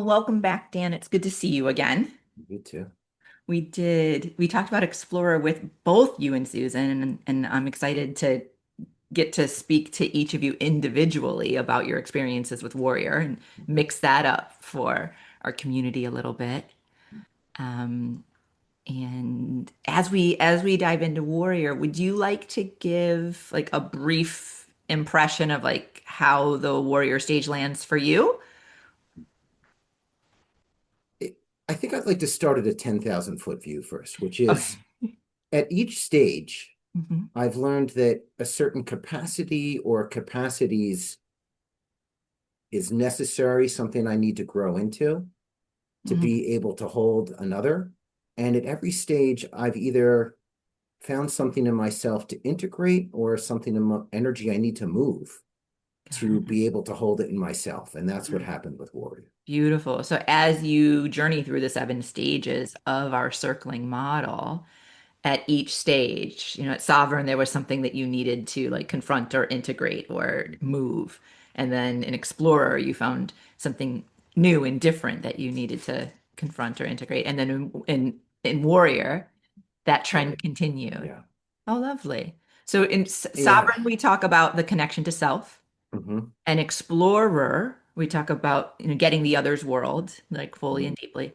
welcome back, Dan. It's good to see you again. You too. We talked about Explorer with both you and Susan, and I'm excited to get to speak to each of you individually about your experiences with Warrior and mix that up for our community a little bit. Um, and as we dive into Warrior, would you like to give like a brief impression of like how the Warrior stage lands for you? It- I think I'd like to start at a 10,000 foot view first, which is Okay. at each stage, hmm I've learned that a certain capacity or capacities is necessary, something I need to grow into to hmm be able to hold another. And at every stage, I've either found something in myself to integrate or something in my energy I need to move Got to it. be able to hold it in myself. And that's what happened with Warrior. Beautiful. So as you journey through the seven stages of our circling model, at each stage, at Sovereign, there was something that you needed to like confront or integrate or move. And then in Explorer, you found something new and different that you needed to confront or integrate. And then in Warrior, that It, trend continued. yeah. Oh, lovely. So in Yeah. Sovereign, we talk about the connection to self. hmm An explorer, we talk about, getting the other's world, like fully and deeply.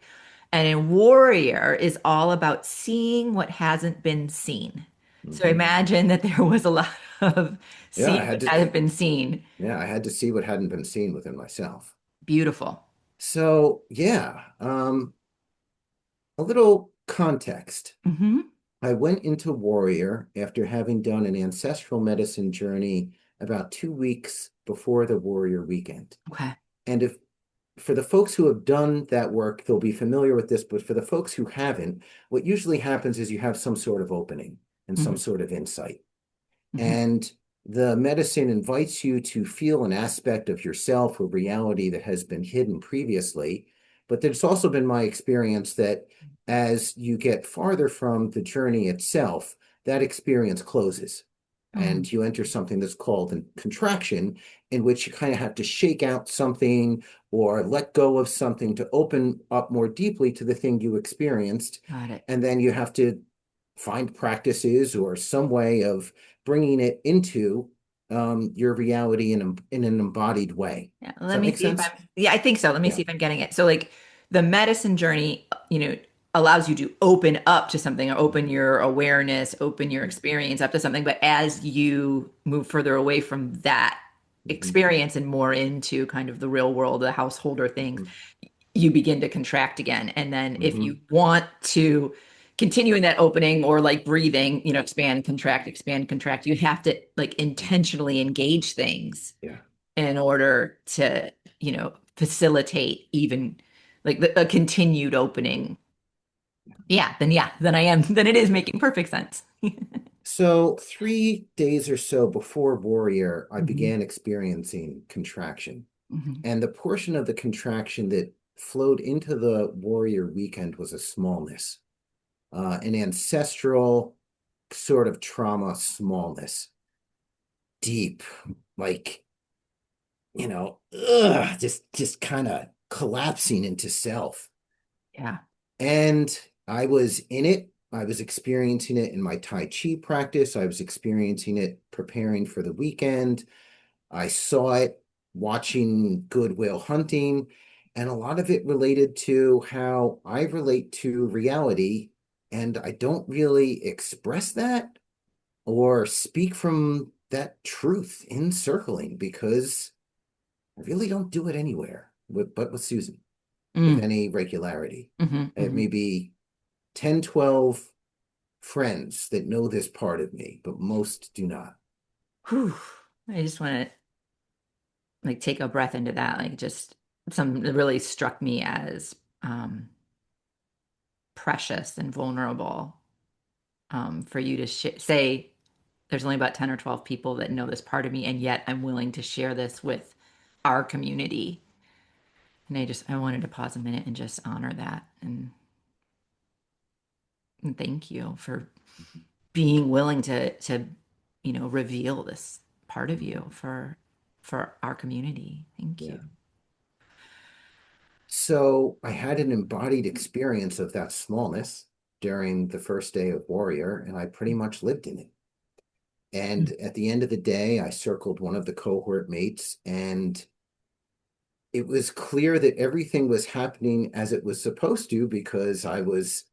And a warrior is all about seeing what hasn't been seen. So hmm imagine that there was a lot of Yeah, I seeing had what to. hasn't been seen. Yeah, I had to see what hadn't been seen within myself. Beautiful. So, yeah, a little context. hmm I went into Warrior after having done an ancestral medicine journey about 2 weeks before the Warrior weekend. Okay. And if for the folks who have done that work, they'll be familiar with this, but for the folks who haven't, what usually happens is you have some sort of opening and some hmm sort of insight. hmm And the medicine invites you to feel an aspect of yourself or reality that has been hidden previously. But there's also been my experience that as you get farther from the journey itself, that experience closes. Oh, And you enter something that's called a contraction, in which you kind of have to shake out something or let go of something to open up more deeply to the thing you experienced. got it. And then you have to find practices or some way of bringing it into your reality in an embodied way. Yeah, Does let that me make see if sense? yeah, I think so. Let me Yeah. see if I'm getting it. So like the medicine journey, allows you to open up to something or open your awareness, open your experience up to something. But as you move further away from that Mhm, experience and more into kind of the real world, the householder things, mhm, you begin to contract again. And then if you mhm. want to continue in that opening or like breathing, expand, contract, you have to like intentionally engage things Yeah. in order to, facilitate even like a continued opening. Then I am, then it is making perfect sense. So 3 days or so before Warrior, I hmm began experiencing contraction. hmm And the portion of the contraction that flowed into the Warrior weekend was a smallness, an ancestral sort of trauma smallness, deep, like just kind of collapsing into self. Yeah. And I was in it. I was experiencing it in my Tai Chi practice. I was experiencing it preparing for the weekend. I saw it watching Good Will Hunting, and a lot of it related to how I relate to reality. And I don't really express that or speak from that truth in circling because I really don't do it anywhere, but with Susan, with Mm. any regularity. hmm It hmm may be 10, 12 friends that know this part of me, but most do not. Whew. I just want to like take a breath into that. Like just some that really struck me as um, precious and vulnerable for you to say there's only about 10 or 12 people that know this part of me, and yet I'm willing to share this with our community. And I wanted to pause a minute and just honor that and thank you for being willing to reveal this part of you for our community. Thank you. Yeah. So I had an embodied experience of that smallness during the first day of Warrior, and I pretty much lived in it. And at the end of the day, I circled one of the cohort mates, and it was clear that everything was happening as it was supposed to because I was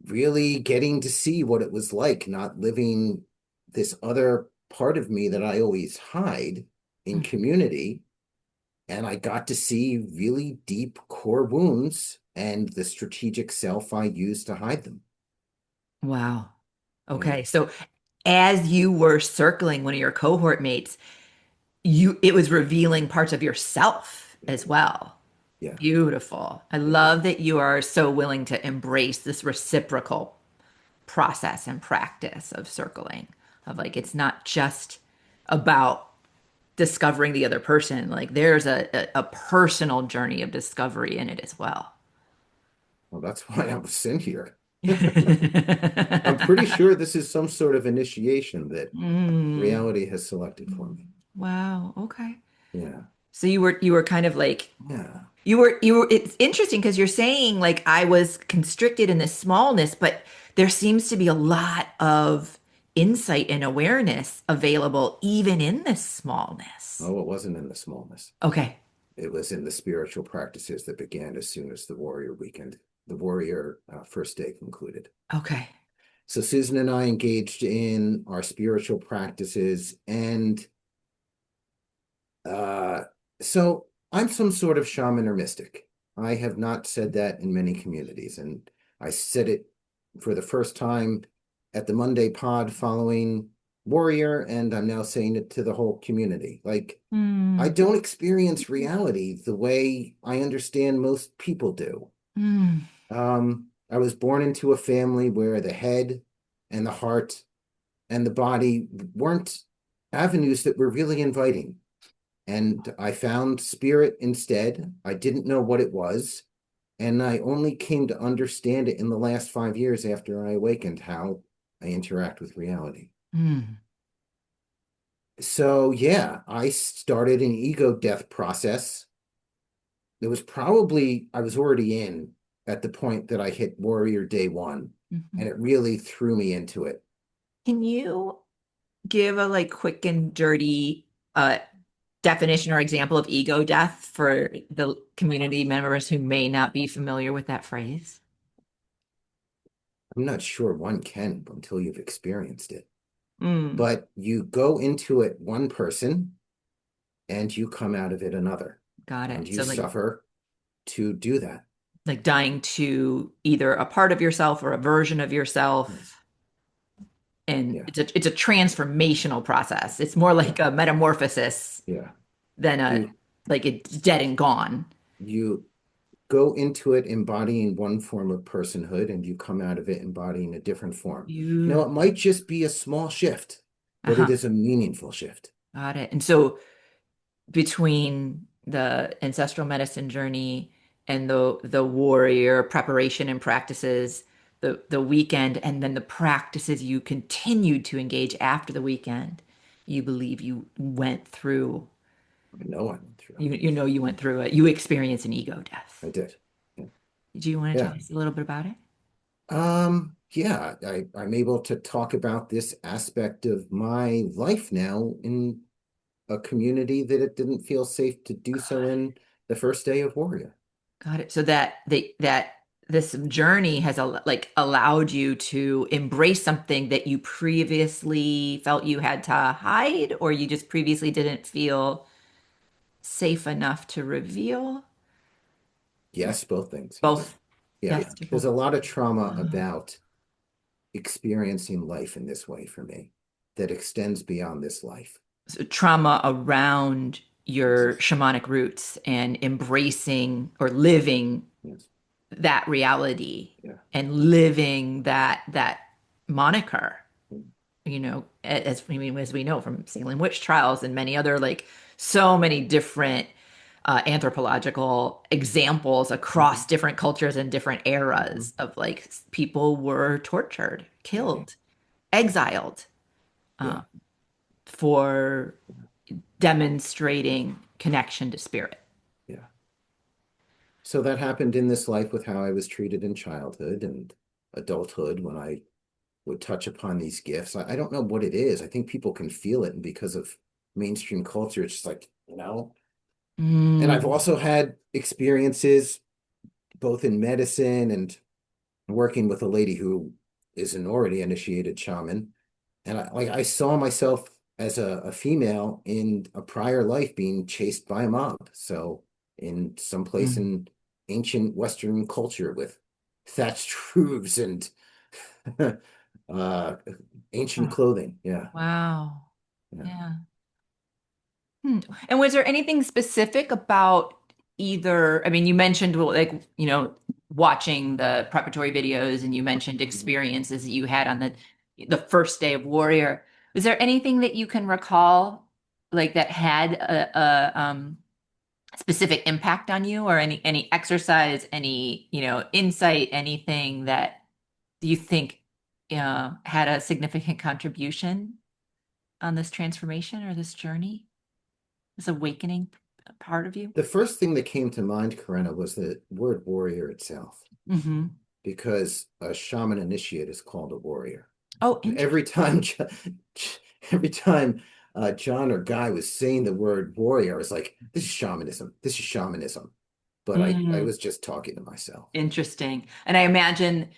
really getting to see what it was like not living this other part of me that I always hide in Mm. community. And I got to see really deep core wounds and the strategic self I used to hide them. Wow. Yeah, Okay. So as you were circling one of your cohort mates, it was revealing parts of yourself yeah, as well. yeah. Beautiful. I Yeah. love that you are so willing to embrace this reciprocal process and practice of circling, of like, it's not just about discovering the other person. Like, there's a personal journey of discovery in it as well. Well, that's why I was in here. I'm pretty sure this is some sort of initiation that Mm, reality has selected for me. wow. Okay. Yeah, So you were kind of like yeah. you were it's interesting because you're saying like I was constricted in this smallness, but there seems to be a lot of insight and awareness available even in this smallness. Oh, it wasn't in the smallness. Okay. It was in the spiritual practices that began as soon as the warrior weekend, the warrior first day concluded. Okay. So Susan and I engaged in our spiritual practices, and uh, so I'm some sort of shaman or mystic. I have not said that in many communities, and I said it for the first time at the Monday pod following Warrior, and I'm now saying it to the whole community. Like, I Mm, don't experience reality the way I understand most people do. mm, I was born into a family where the head and the heart and the body weren't avenues that were really inviting. And I found spirit instead. I didn't know what it was. And I only came to understand it in the last 5 years after I awakened how I interact with reality. mm, So, yeah, I started an ego death process. It was probably, I was already in at the point that I hit Warrior Day One, mhm. and it really threw me into it. Can you give a like quick and dirty definition or example of ego death for the community members who may not be familiar with that phrase? I'm not sure one can until you've experienced it. Mm, But you go into it one person and you come out of it another, got and it. you So suffer to do that. like dying to either a part of yourself or a version of Yes. yourself. And Yeah. it's a transformational process. It's more Yeah. like a metamorphosis Yeah. than a You like it's dead and gone. you go into it embodying one form of personhood and you come out of it embodying a different form. Now, it Beautiful. might just be a small shift, but it Uh-huh. is a meaningful shift. Got it. And so between the ancestral medicine journey and the warrior preparation and practices, the weekend, and then the practices you continued to engage after the weekend, you believe you went through, I know I went through. you know you went through it. You experienced an ego I death. did. Yeah. Do you want to Yeah. tell us a little bit about it? Yeah, I'm able to talk about this aspect of my life now in a community that it didn't feel safe to do so in the first day of Warrior. Got it. So that this journey has like allowed you to embrace something that you previously felt you had to hide, or you just previously didn't feel safe enough to reveal. Yes, both things. Yeah. Both. Yeah. Yes, to There's both. a lot of trauma Uh, about experiencing life in this way for me that extends beyond this life. so trauma around your Yes. shamanic roots and embracing or living Yes. that reality Yeah. and living that moniker, as I mean, as we know from Salem witch trials and many other like so many different anthropological examples across Mhm. different cultures and different Mhm. eras of like people were tortured, Yeah. killed, exiled Yeah. uh, for demonstrating connection to spirit. Yeah. So that happened in this life with how I was treated in childhood and adulthood when I would touch upon these gifts. I don't know what it is. I think people can feel it, and because of mainstream culture, it's just like, And I've Mm, also had experiences both in medicine and working with a lady who is an already initiated shaman. And I saw myself as a female in a prior life being chased by a mob. So in some place mm. in ancient Western culture with thatched roofs and uh, ancient Oh, clothing. Yeah, wow. yeah. Yeah. Hmm. And was there anything specific about either, I mean, you mentioned well, like, watching the preparatory videos and you mentioned experiences that you had on the first day of Warrior. Was there anything that you can recall like that had a specific impact on you or any exercise, any, insight, anything that you think had a significant contribution on this transformation or this journey? This awakening part of you? The first thing that came to mind, Korenna, was the word warrior itself, Hmm. because a shaman initiate is called a warrior. Oh, And every interesting. time, every time John or Guy was saying the word warrior, I was like, "This is shamanism. This is shamanism." But I Mm, was just talking to myself. interesting. And I imagine,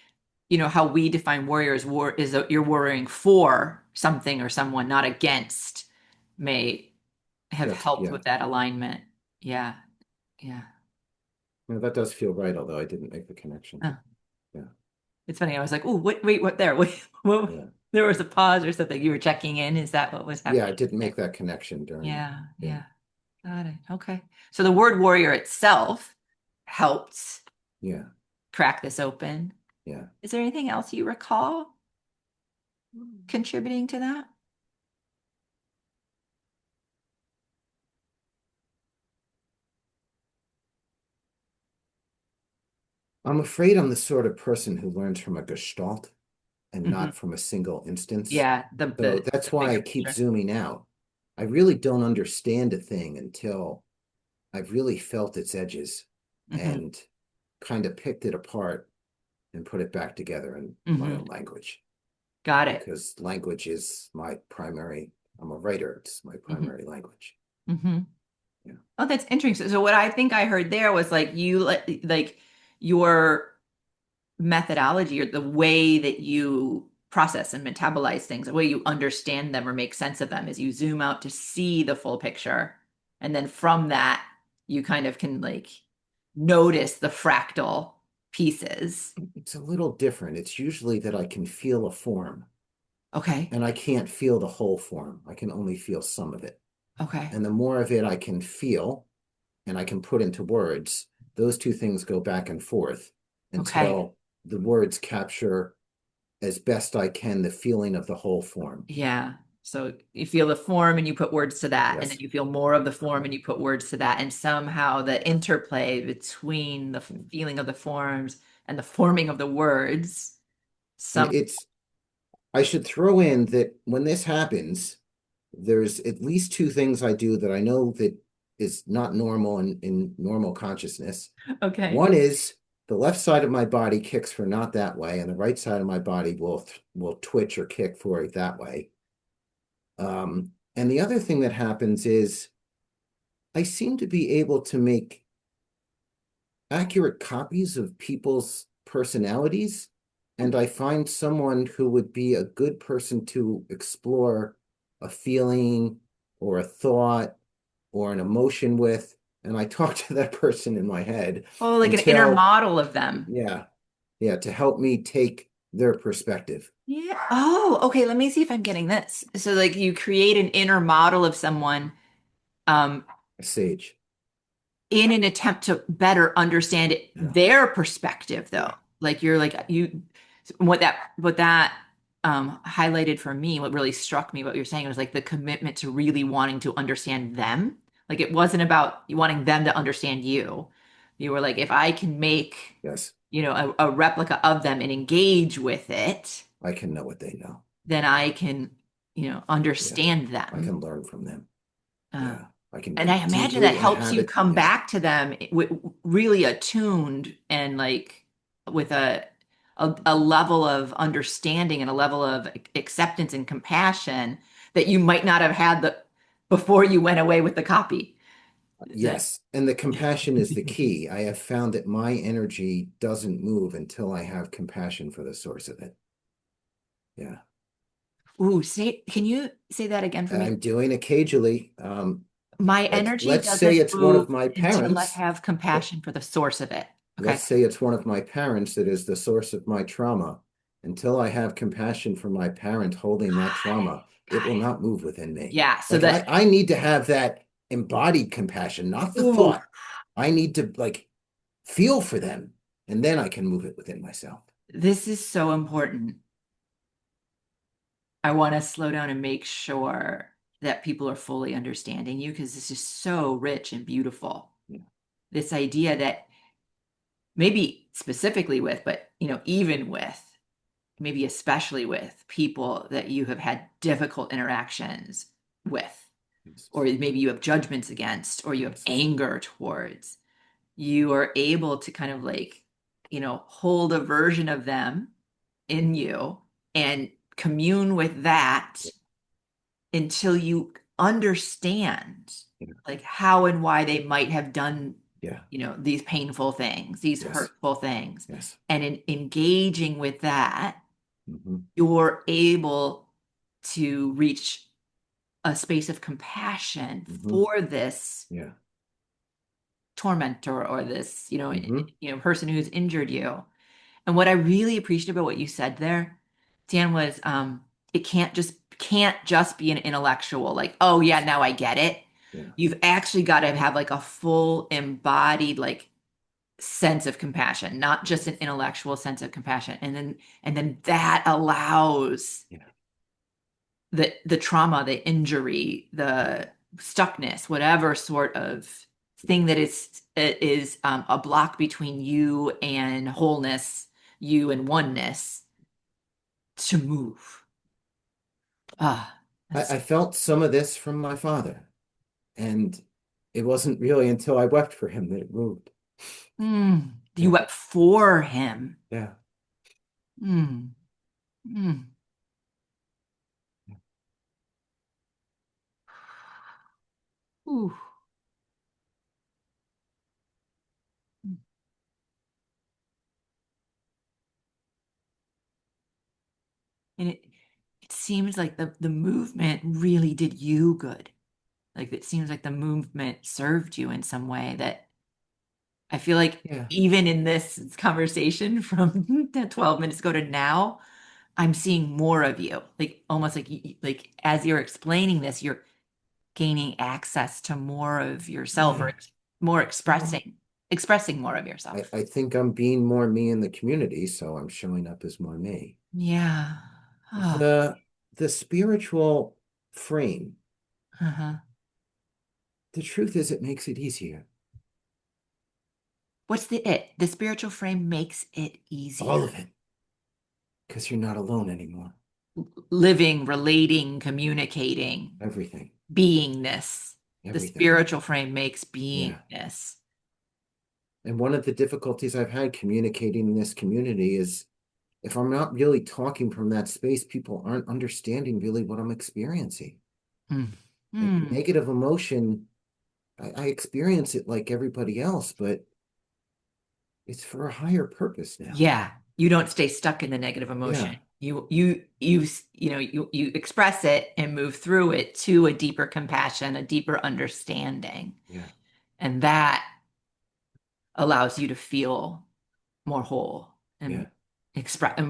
how we define warrior as war is that you're warring for something or someone, not against, may have That's helped yeah. with that alignment. Yeah. Yeah. No, that does feel right, although I didn't make the connection. Oh, Yeah, it's funny. I was like, oh, wait, what there? Wait, what? yeah, There was a pause or something. You were checking in. Is that what was yeah. I happening didn't there? make that connection during. Yeah. Yeah, Yeah. Got it. Okay. So the word warrior itself helped yeah, crack this open. yeah. Is there anything else you recall contributing to that? I'm afraid I'm the sort of person who learns from a gestalt and Hmm. not from a single instance. Yeah, So the that's why bigger I keep picture. zooming out. I really don't understand a thing until I've really felt its edges Hmm. and kind of picked it apart and put it back together in my Hmm. own language. Got it. Because language is I'm a writer, it's my Hmm. primary language. Hmm. Yeah. Oh, that's interesting. So what I think I heard there was like like your methodology or the way that you process and metabolize things, the way you understand them or make sense of them is you zoom out to see the full picture. And then from that, you kind of can like notice the fractal pieces. It's a little different. It's usually that I can feel a form Okay. and I can't feel the whole form. I can only feel some of it. Okay. And the more of it I can feel and I can put into words, those two things go back and forth Okay. until the words capture as best I can the feeling of the whole form. Yeah. So you feel the form and you put words to that, and then Yes. you feel more of the form and you put words to that. And somehow the interplay between the feeling of the forms and the forming of the words, And some I should throw in that when this happens, there's at least two things I do that I know that is not normal in normal consciousness. okay. One is the left side of my body kicks for not that way, and the right side of my body will twitch or kick for it that way. And the other thing that happens is I seem to be able to make accurate copies of people's personalities, and I find someone who would be a good person to explore a feeling or a thought or an emotion with, and I talk to that person in my head Oh, like an inner until, model of them. yeah, yeah, to help me take their perspective. Yeah. Oh, okay. Let me see if I'm getting this. So like you create an inner model of someone um A sage. in an attempt to better understand Yeah, their perspective though. yeah, Like you're like you what that highlighted for me, what really struck me what you're saying was like the commitment to really wanting to understand them. Like it wasn't about you wanting them to understand you. You were like, if I can make, yes. a replica of them and engage with it, I can know what they know. then I can, Yeah, understand I them. can learn from them. Uh, Yeah. I can And I imagine that deeply helps you inhabit. come Yeah. back to them really attuned and like with a level of understanding and a level of acceptance and compassion that you might not have had before you went away with the copy. That Yes. And the compassion is the key. I have found that my energy doesn't move until I have compassion for the source of it. Yeah. Ooh, can you say that again for me? I'm doing occasionally. My Let's energy let's say doesn't it's one of move my until I parents. have Let, compassion for the source of it. Okay. let's say it's one of my parents that is the source of my trauma. Until I have compassion for my parent holding that Got it. trauma, it Got will it. not move within me. Yeah. So Like that, I need to have that embodied compassion, not the ooh, thought. I need to like feel for them, and then I can move it within myself. this is so important. I want to slow down and make sure that people are fully understanding you because this is so rich and beautiful. Yeah. This idea that maybe specifically with, but even with, maybe especially with people that you have had difficult interactions with, Yes. or maybe you have judgments against, or you have Yes. anger towards, you are able to kind of like, hold a version of them in you and commune with that until you understand Yeah. like how and why they might have done, Yeah. these painful things, these Yes. hurtful things. Yes. And in engaging with that, Hmm. you're able to reach a space of compassion Hmm. for this Yeah. tormentor or this, Hmm. person who's injured you. And what I really appreciate about what you said there, Dan, was it can't just be an intellectual, like, oh yeah, now I get it. Yeah. You've actually got to have like a full embodied like sense of compassion, not just Yes. an intellectual sense of compassion. And then that allows Yeah. the trauma, the injury, the stuckness, whatever sort of thing that is a block between you and wholeness, you and oneness to move. Ah, that's I felt some of this from my father, and it wasn't really until I wept for him that it moved. you Yeah. wept for him. Yeah. Mm, mm. Ooh. And it seems like the movement really did you good. Like it seems like the movement served you in some way that I feel like Yeah. even in this conversation from 12 minutes ago to now, I'm seeing more of you. Like almost like like as you're explaining this, you're gaining access to more of yourself or Yeah. more expressing more of yourself. I think I'm being more me in the community, so I'm showing up as more me. Yeah. Oh, The the spiritual frame, uh-huh. the truth is it makes it easier. What's the it? The spiritual frame makes it All easier. of it, because you're not alone anymore. Living, relating, communicating, Everything. beingness. The Everything. spiritual frame makes Yeah. beingness. And one of the difficulties I've had communicating in this community is if I'm not really talking from that space, people aren't understanding really what I'm experiencing. Mm. Like Mm. negative emotion, I experience it like everybody else, but it's for a higher purpose now. Yeah, you don't stay stuck in the negative emotion. Yeah, You express it and move through it to a deeper compassion, a deeper understanding. yeah, And that allows you to feel more whole and yeah, express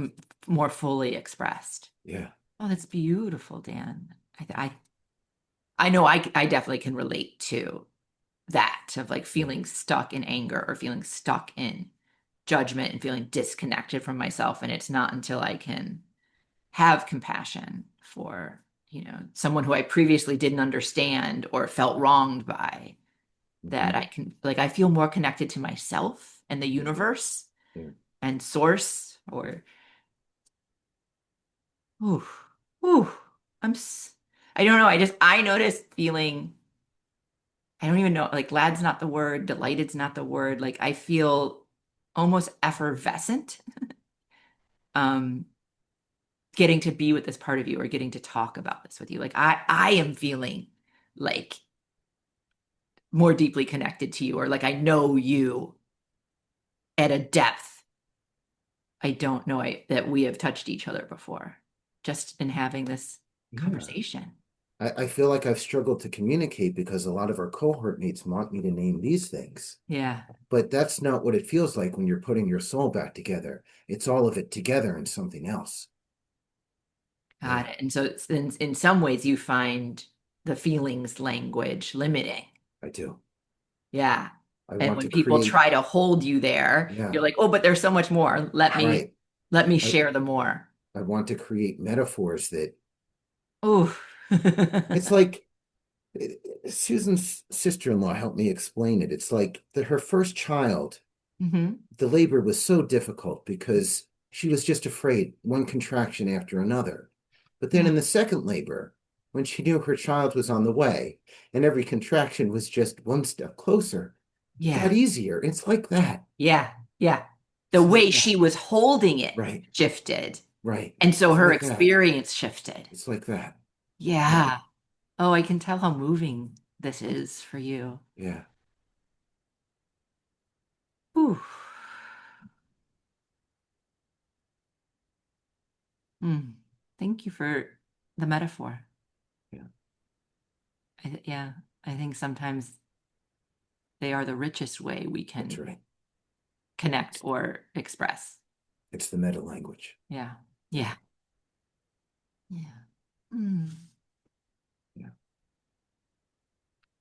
more fully expressed. yeah, Oh, that's beautiful, Dan. I know I definitely can relate to that of like yeah, feeling stuck in anger or feeling stuck in judgment and feeling disconnected from myself. And it's not until I can have compassion for, someone who I previously didn't understand or felt wronged by that mhm, I can, like, I feel more connected to myself and the mhm, universe yeah, and source or, ooh, ooh, I'm, I don't know. I noticed feeling I don't even know, like glad's not the word, delighted's not the word. Like I feel almost effervescent um getting to be with this part of you or getting to talk about this with you. Like I am feeling like more deeply connected to you or like I know you at a depth I don't know that we have touched each other before just in having this Yeah. conversation. I feel like I've struggled to communicate because a lot of our cohort mates want me to name these things. Yeah, But that's not what it feels like when you're putting your soul back together. It's all of it together in something else. got Yeah, it. And so in some ways you find the feelings language limiting. I do. Yeah. I And want when to people create, try to hold you there, you're yeah, like, "Oh, but there's so much more. right. Let me I, share the more." I want to create metaphors that Ooh. it's like Susan's sister-in-law helped me explain it. It's like her first child, Hmm. the labor was so difficult because she was just afraid, one contraction after another. But then Yeah. in the second labor, when she knew her child was on the way and every contraction was just one step closer, it Yeah. got easier. It's like that. Yeah. Yeah. The It's like way she that. was holding it Right. shifted. Right. And so It's her like that. experience shifted. It's like that. Yeah. Yeah. Oh, I can tell how moving this is for you. Yeah. Ooh. Mm. Thank you for the metaphor. Yeah. Yeah, I think sometimes they are the richest way we That's can right. connect or express. It's the meta language. Yeah. Yeah. Yeah. Yeah. Mm. Yeah.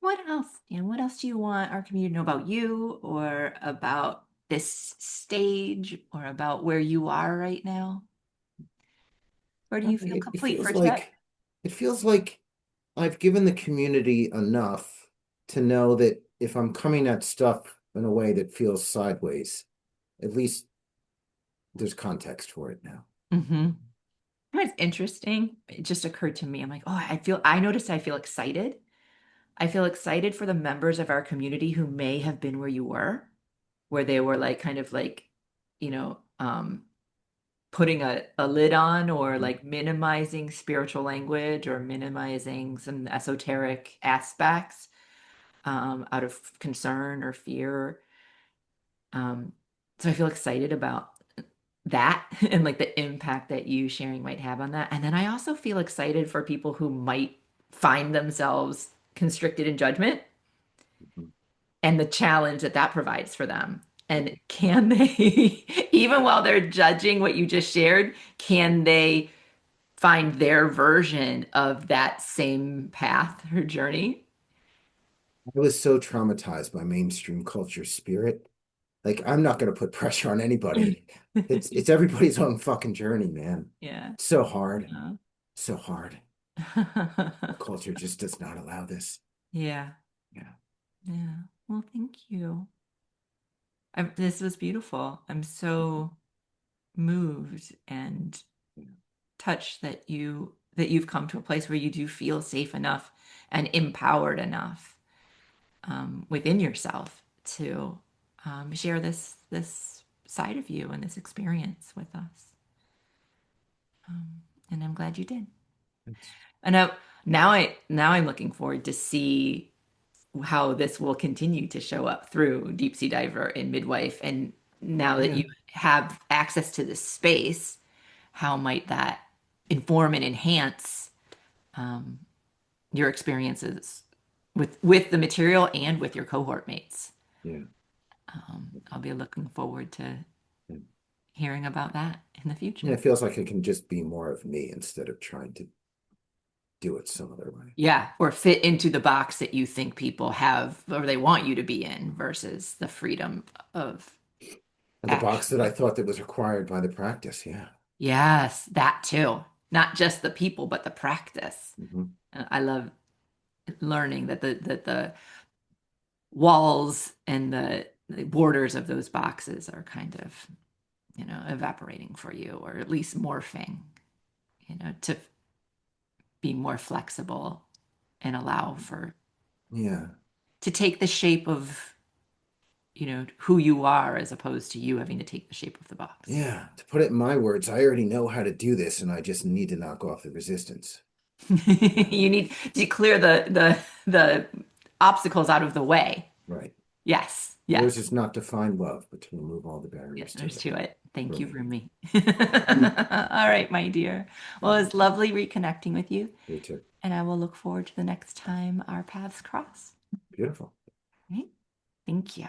What else, Dan? What else do you want our community to know about you or about this stage or about where you are right now? Or do you feel It complete for feels today? like I've given the community enough to know that if I'm coming at stuff in a way that feels sideways, at least there's context for it now. Mm-hmm. It's interesting. It just occurred to me. I'm like, oh, I noticed I feel excited. I feel excited for the members of our community who may have been where you were, where they were like kind of like, you know, putting a lid on or Mhm. like minimizing spiritual language or minimizing some esoteric aspects out of concern or fear. Um, so I feel excited about that and like the impact that you sharing might have on that. And then I also feel excited for people who might find themselves constricted in judgment Mhm. and the challenge that that provides for them. And can they, even while they're judging what you just shared, can they find their version of that same path or journey? I was so traumatized by mainstream culture spirit. Like I'm not going to put pressure on anybody. It's everybody's own fucking journey, man. Yeah. So hard. Yeah. So hard. Our culture just does not allow this. Yeah. Yeah. Yeah. Well, thank you. This was beautiful. I'm so moved and Yeah. touched that you've come to a place where you do feel safe enough and empowered enough within yourself to share this side of you and this experience with us. And I'm glad you did. It's, And now I'm looking forward to see how this will continue to show up through Deep Sea Diver and Midwife. And now that yeah. you have access to this space, how might that inform and enhance um, your experiences with the material and with your cohort mates? Yeah. I'll be looking forward to Yeah. hearing about that in the Yeah, future. it feels like it can just be more of me instead of trying to do it some other way. Yeah, or fit into the box that you think people have or they want you to be in versus the freedom of And the box that I actually. thought that was required by the practice. Yeah. Yes, that too. Not just the people, but the practice. Hmm. I love learning that the walls and the borders of those boxes are kind of, evaporating for you, or at least morphing, to be more flexible and allow for Yeah. to take the shape of, who you are as opposed to you having to take the shape of the box. Yeah, to put it in my words, I already know how to do this, and I just need to knock off the resistance. You need to clear the obstacles out of the way. Right. Yes, Yours yes. is not to find love, but to remove all the Yeah, barriers to there's it to it. for Thank you me. for me. Mm. All right, my dear. Well, Mm. it's lovely reconnecting with you, You too. and I will look forward to the next time our paths cross. Beautiful. Right? Thank you.